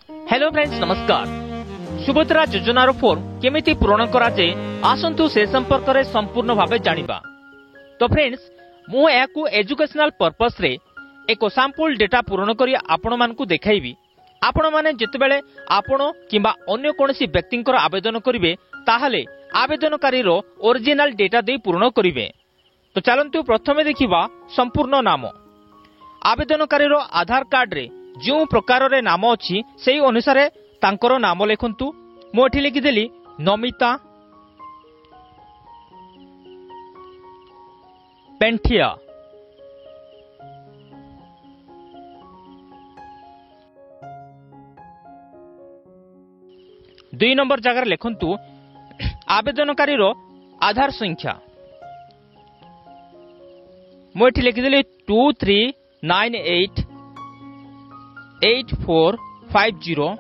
Hello friends, नमस्कार। सुभद्रा योजनार form केमिति पूरण कराए आसंतु से संपर्क में संपूर्ण भाव जानिबा। तो फ्रेंड्स, मु याकू एजुकेशनल पर्पस रे एक सैंपल डेटा पूरण करी आपण मानकू देखाइबी। आपण माने जेतेबेले आपण किंबा अन्य कोनोसी व्यक्तिंकर आवेदन करिवे ताहाले आवेदनकारी रो ओरिजिनल डेटा दे पूर्ण करिवे। तो चलंतु प्रथमे देखिबा संपूर्ण नाम। आवेदनकारी रो आधार कार्ड रे जो प्रकार रे नाम अछि सेही अनुसार तांकर नाम लिखंतु। मु एठी लिखिदेली नमिता पेंठिया। दुई नंबर जगह लिखंतु आवेदनकारी रो आधार संख्या। मु एठी लिखिदेली 23988450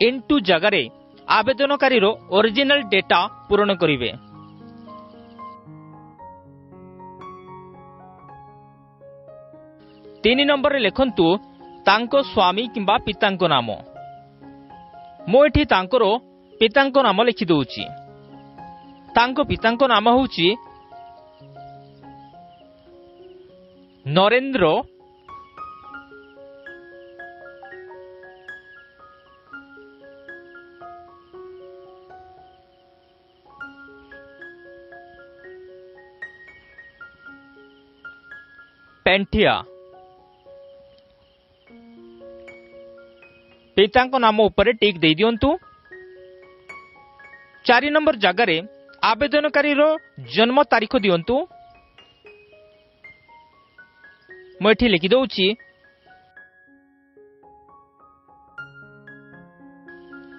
इनटू जगह आवेदनकारी रो ओरिजिनल डेटा पूर्ण करिवे। तीन नंबर रे लिखंतु तांको स्वामी किंबा पितांको नाम। मु एठी तांको पितांको नाम लिखि दउची। तांको पितांको नाम होउची नरेंद्र पेंठिया। पितांको नाम ऊपर टिक दे दियंतु। 4 नंबर जगह रे आवेदनकारी रो जन्म तारीख दियंतु। मु एठी लिखि दउची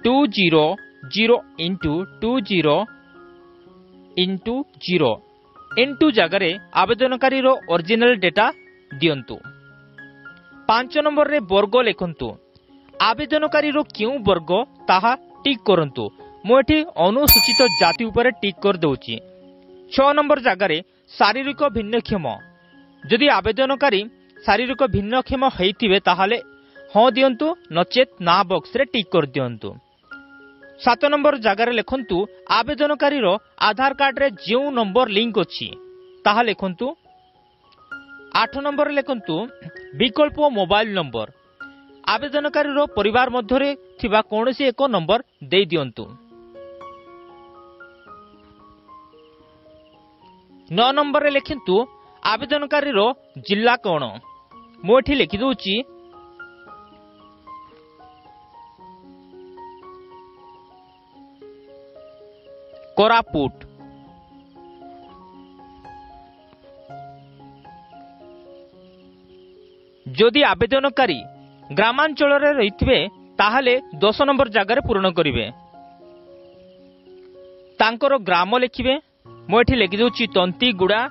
200x20x0 इनटू जगह रे आवेदनकारी रो ओरिजिनल डेटा दियंतु। 5 नंबर रे वर्ग लिखंतु। आवेदनकारी रो क्यों वर्ग ताहा टिक करंतु। मु एठी अनुसूचित जाति ऊपर टिक कर दउची। 6 नंबर जगह रे शारीरिक भिन्नक्षम। जदि आवेदनकारी शारीरिक भिन्नक्षम होइतिबे ताहाले हां दियंतु, नचेत ना बॉक्स रे टिक कर दियंतु। 7 नंबर जगह रे लिखंतु आवेदनकारी रो आधार कार्ड रे जो नंबर लिंक अछि ताहा लिखंतु। 8 नंबर रे लिखंतु विकल्प मोबाइल नंबर। आवेदनकारी रो परिवार मध्यरे थिबा कोनोसी एक नंबर दे दियंतु। 9 नंबर रे लिखंतु आवेदनकारी रो जिल्ला कोण। मु एठी लिखि दउची कोरापुट। जदि आवेदनकारी ग्रामांचल रे रहिथिबे ताहाले 10 नंबर जगह पूर्ण करिवे। तांकर ग्राम लिखिबे। मु एठी लिखि दउची तंतीगुड़ा।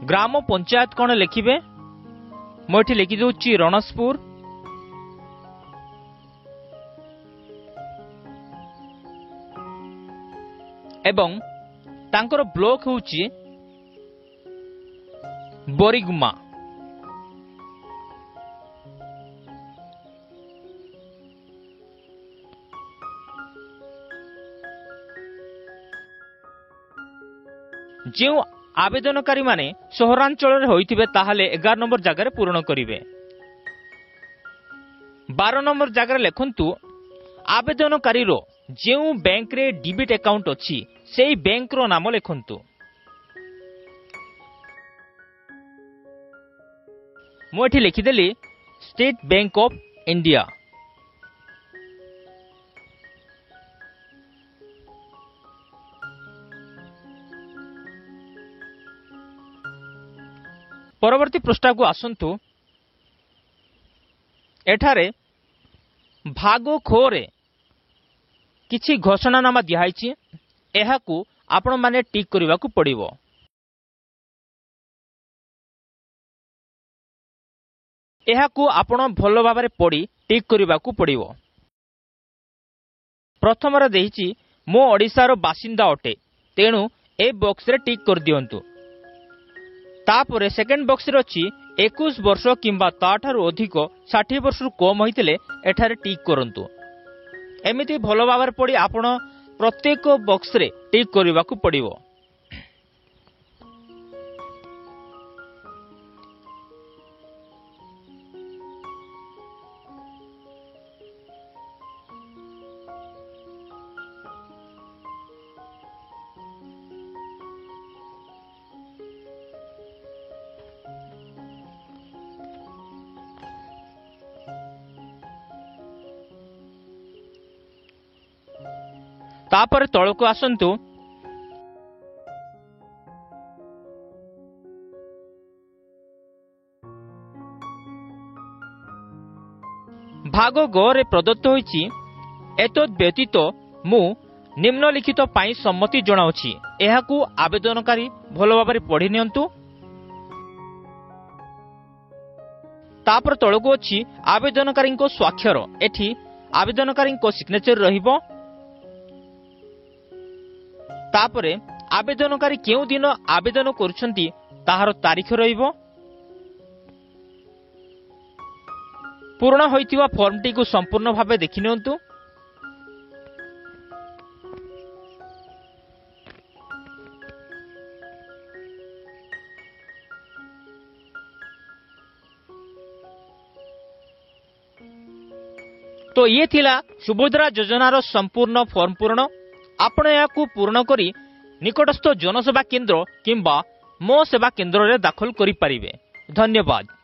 ग्राम पंचायत कोण लिखिबे। मु एठी लिखि दउची रणसपुर। एवं तांकर ब्लॉक होउची बोरिगुमा। जो आवेदनकारी माने सहरांचल रे होइथिबे ताहाले 11 नंबर जगह पूर्ण करिवे। 12 नंबर जगह लिखंतु आवेदनकारी रो जो बैंक रे डेबिट अकाउंट अछि सेही बैंक रो नाम लिखंतु। मु एठी लिखिदेली स्टेट बैंक ऑफ इंडिया। परवर्ती पृष्ठा को आसंतु। एठारे भाग खोरे किछि घोषणानामा दिहाइछि। एहाकू आपण माने टिक करिवाकू पड़िबो। एहाकू आपण भल भाबरे पड़ी टिक करिवाकू पड़िबो। प्रथमरे देहिछि मो ओडिसा रो बासिंदा अटे, तेणु ए बॉक्स रे टिक कर दियंतु। तापरे सेकेंड बॉक्स रे अछि 21 वर्ष किंबा ताठारु अधिक 60 वर्ष कम होइतिले एठारे टिक करंतु। एमिति भलो भाବରେ पड़ी आपण प्रत्येक बॉक्स रे टिक करबाकू पड़िबो। तापर तळको आसंतु। भाग ग रे प्रदत्त होईछि एतद व्यतीत मु निम्नलिखित पाई सम्मति जणाउछि। एहाकू आवेदनकारी भलो भाबरे पढ़ि नियंतु। तापर तळको अछि आवेदनकारी को स्वाक्षर। एठी आवेदनकारी को सिग्नेचर रहिबो। तापरे आवेदनकारी केउ दिन आवेदन करुछंती ताहार तारीख रहिबो। पूर्ण होइतिबा फॉर्मटी को संपूर्ण भाबे देखि नियंतु। तो ये थिला सुभद्रा योजनार संपूर्ण फॉर्म पूर्ण। आपण याकू पूर्ण करी निकटस्थ जनसेवा केंद्र किंबा मो सेवा केंद्र रे दाखल करि परिबे। धन्यवाद।